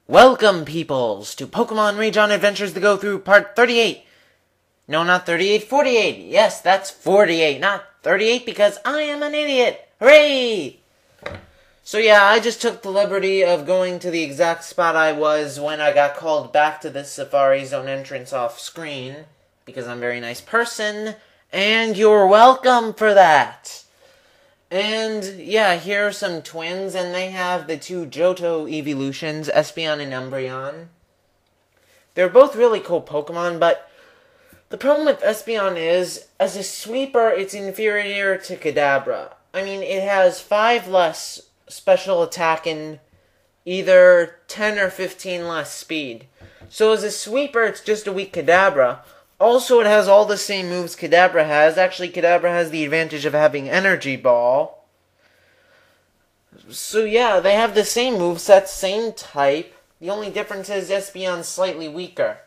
Welcome, peoples, to Pokemon Rijon Adventures to Go Through Part 38. No, not 38, 48. Yes, that's 48, not 38 because I am an idiot. Hooray! So yeah, I just took the liberty of going to the exact spot I was when I got called back to the Safari Zone entrance off screen, because I'm a very nice person, and you're welcome for that. And, yeah, here are some twins, and they have the two Johto evolutions, Espeon and Umbreon. They're both really cool Pokemon, but the problem with Espeon is, as a sweeper, it's inferior to Kadabra. I mean, it has 5 less special attack and either 10 or 15 less speed. So as a sweeper, it's just a weak Kadabra. Also, it has all the same moves Kadabra has. Actually, Kadabra has the advantage of having Energy Ball. So yeah, they have the same moveset, same type. The only difference is Espeon's slightly weaker.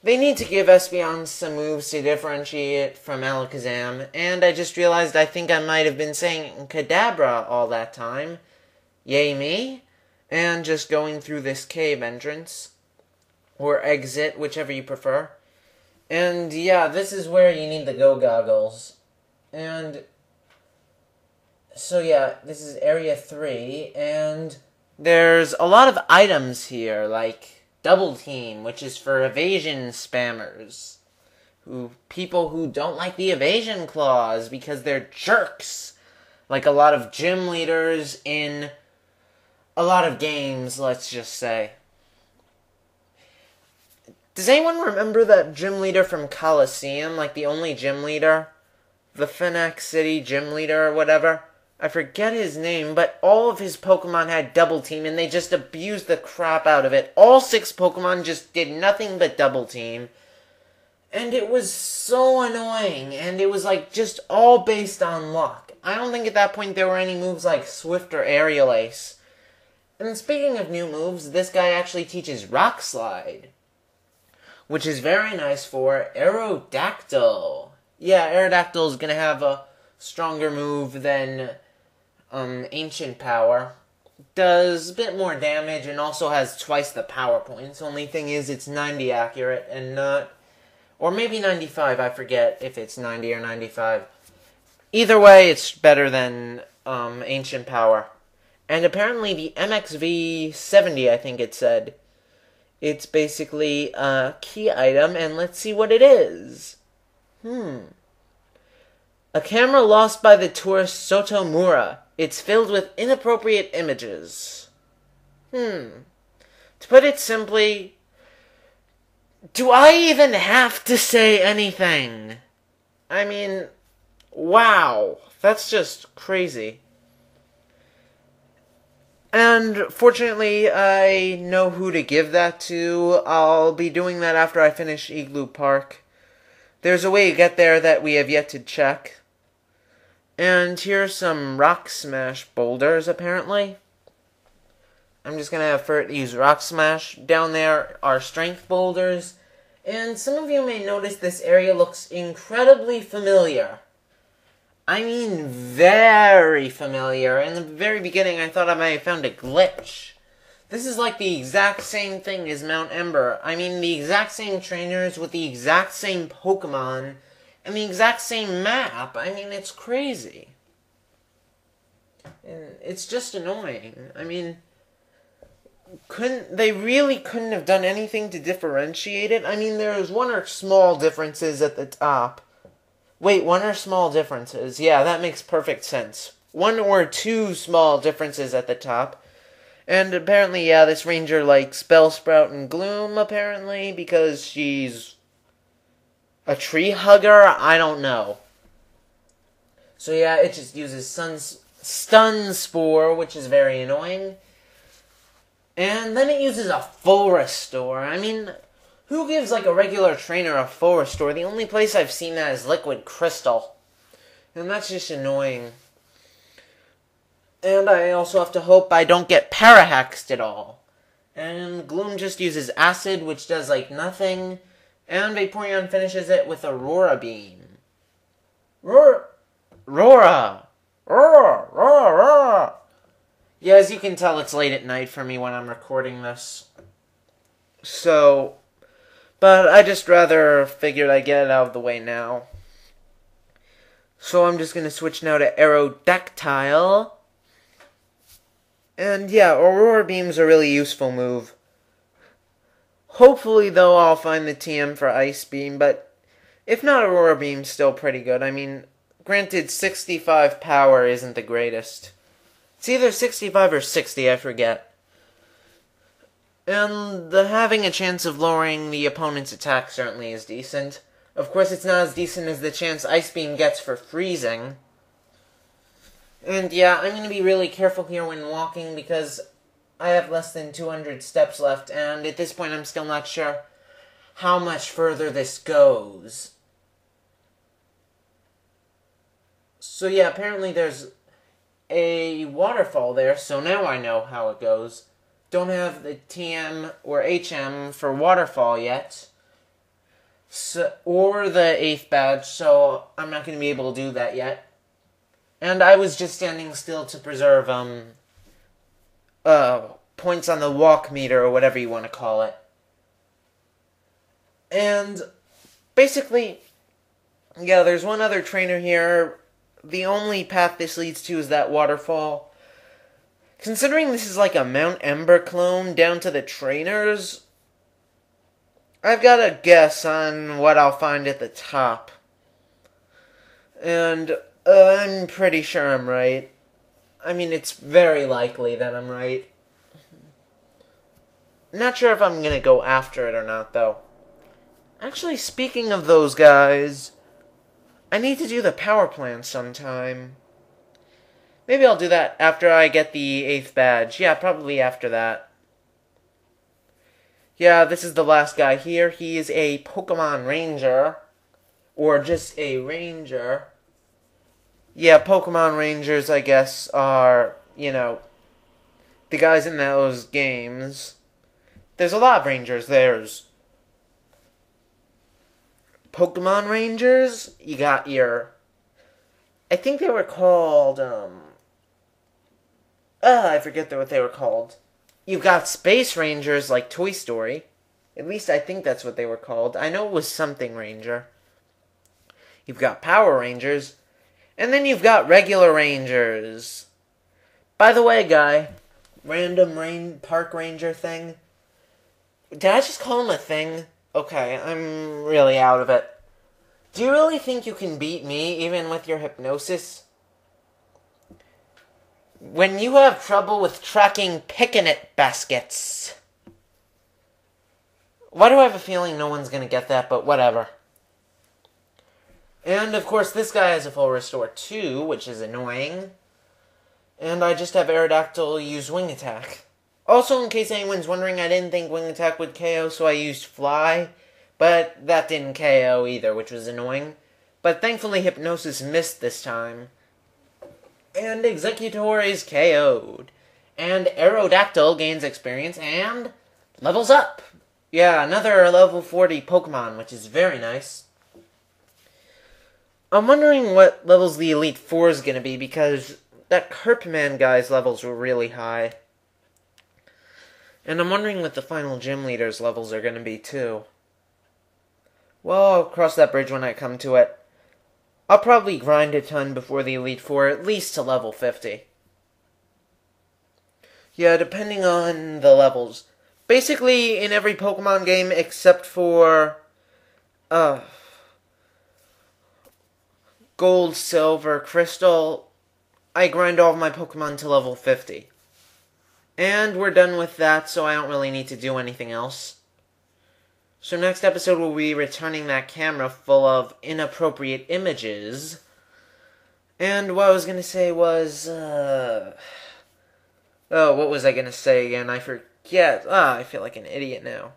They need to give Espeon some moves to differentiate it from Alakazam. And I just realized I think I might have been saying Kadabra all that time. Yay me. And just going through this cave entrance. Or exit, whichever you prefer. And yeah, this is where you need the Go Goggles. And so yeah, this is Area 3, and there's a lot of items here, like Double Team, which is for evasion spammers. People who don't like the evasion clause because they're jerks. Like a lot of gym leaders in a lot of games, let's just say. Does anyone remember that gym leader from Coliseum? Like the only gym leader? The Phoenix City gym leader or whatever? I forget his name, but all of his Pokemon had Double Team and they just abused the crap out of it. All 6 Pokemon just did nothing but Double Team. And it was so annoying. And it was like just all based on luck. I don't think at that point there were any moves like Swift or Aerial Ace. And speaking of new moves, this guy actually teaches Rock Slide, which is very nice for Aerodactyl. Yeah, Aerodactyl is going to have a stronger move than Ancient Power. Does a bit more damage and also has twice the power points. Only thing is it's 90 accurate and not... Or maybe 95, I forget if it's 90 or 95. Either way, it's better than Ancient Power. And apparently the MXV70, I think it said, it's basically a key item, and let's see what it is. A camera lost by the tourist Sotomura. It's filled with inappropriate images. To put it simply, do I even have to say anything? I mean, wow. That's just crazy. And fortunately, I know who to give that to. I'll be doing that after I finish Eaglou Park. There's a way to get there that we have yet to check. And here's some Rock Smash boulders, apparently. I'm just going to have Furt use Rock Smash. Down there are Strength boulders. And some of you may notice this area looks incredibly familiar. I mean, very familiar. In the very beginning, I thought I might have found a glitch. This is like the exact same thing as Mount Ember. I mean, the exact same trainers with the exact same Pokemon and the exact same map. I mean, it's crazy. And it's just annoying. I mean, they really couldn't have done anything to differentiate it? I mean, there's one or small differences at the top. Wait, 1 or small differences. Yeah, that makes perfect sense. 1 or 2 small differences at the top. And apparently, yeah, this ranger likes Bellsprout and Gloom, apparently, because she's a tree hugger? I don't know. So yeah, it just uses Stun Spore, which is very annoying. And then it uses a Full Restore. I mean, who gives, like, a regular trainer a Full Restore? The only place I've seen that is Liquid Crystal. And that's just annoying. And I also have to hope I don't get Parahexed at all. And Gloom just uses Acid, which does, like, nothing. And Vaporeon finishes it with Aurora Beam. Roar! Roar! Roar! Roar! Yeah, as you can tell, it's late at night for me when I'm recording this. So, but I just rather figured I'd get it out of the way now. So I'm just going to switch now to Aerodactyl. And yeah, Aurora Beam's a really useful move. Hopefully, though, I'll find the TM for Ice Beam, but if not, Aurora Beam's still pretty good. I mean, granted, 65 power isn't the greatest. It's either 65 or 60, I forget. And having a chance of lowering the opponent's attack certainly is decent. Of course, it's not as decent as the chance Ice Beam gets for freezing. And yeah, I'm going to be really careful here when walking because I have less than 200 steps left, and at this point I'm still not sure how much further this goes. So yeah, apparently there's a waterfall there, so now I know how it goes. Don't have the TM or HM for waterfall yet, or the 8th badge, so I'm not going to be able to do that yet. And I was just standing still to preserve, points on the walk meter, or whatever you want to call it. And, basically, yeah, there's one other trainer here. The only path this leads to is that waterfall. Considering this is like a Mount Ember clone down to the trainers, I've got a guess on what I'll find at the top. And I'm pretty sure I'm right. I mean, it's very likely that I'm right. Not sure if I'm going to go after it or not, though. Actually, speaking of those guys, I need to do the power plant sometime. Maybe I'll do that after I get the 8th badge. Yeah, probably after that. Yeah, this is the last guy here. He is a Pokemon Ranger. Or just a Ranger. Yeah, Pokemon Rangers, I guess, are, you know, the guys in those games. There's a lot of Rangers. There's Pokemon Rangers. You got your, I think they were called, I forget what they were called. You've got Space Rangers like Toy Story. At least I think that's what they were called. I know it was something Ranger. You've got Power Rangers. And then you've got regular Rangers. By the way, guy, random park ranger thing. Did I just call him a thing? Okay, I'm really out of it. Do you really think you can beat me, even with your hypnosis? When you have trouble with tracking picnic baskets. Why do I have a feeling no one's gonna get that, but whatever. And, of course, this guy has a full restore too, which is annoying. And I just have Aerodactyl use Wing Attack. Also, in case anyone's wondering, I didn't think Wing Attack would KO, so I used Fly. But that didn't KO either, which was annoying. But thankfully, Hypnosis missed this time. And Executor is KO'd. And Aerodactyl gains experience and levels up. Yeah, another level 40 Pokemon, which is very nice. I'm wondering what levels the Elite Four is going to be, because that Kerpman guy's levels were really high. And I'm wondering what the final gym leader's levels are going to be, too. Well, I'll cross that bridge when I come to it. I'll probably grind a ton before the Elite Four, at least to level 50. Yeah, depending on the levels. Basically, in every Pokemon game except for Gold, Silver, Crystal, I grind all of my Pokemon to level 50. And we're done with that, so I don't really need to do anything else. So next episode we'll be returning that camera full of inappropriate images. And what I was going to say was, oh, what was I going to say again? I forget. I feel like an idiot now.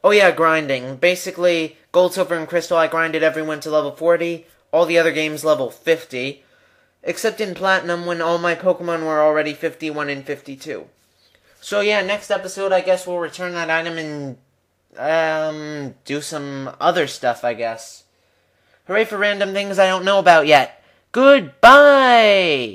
Oh yeah, grinding. Basically, Gold, Silver, and Crystal, I grinded everyone to level 40. All the other games level 50. Except in Platinum, when all my Pokemon were already 51 and 52. So yeah, next episode, I guess we'll return that item and do some other stuff, I guess. Hooray for random things I don't know about yet. Goodbye!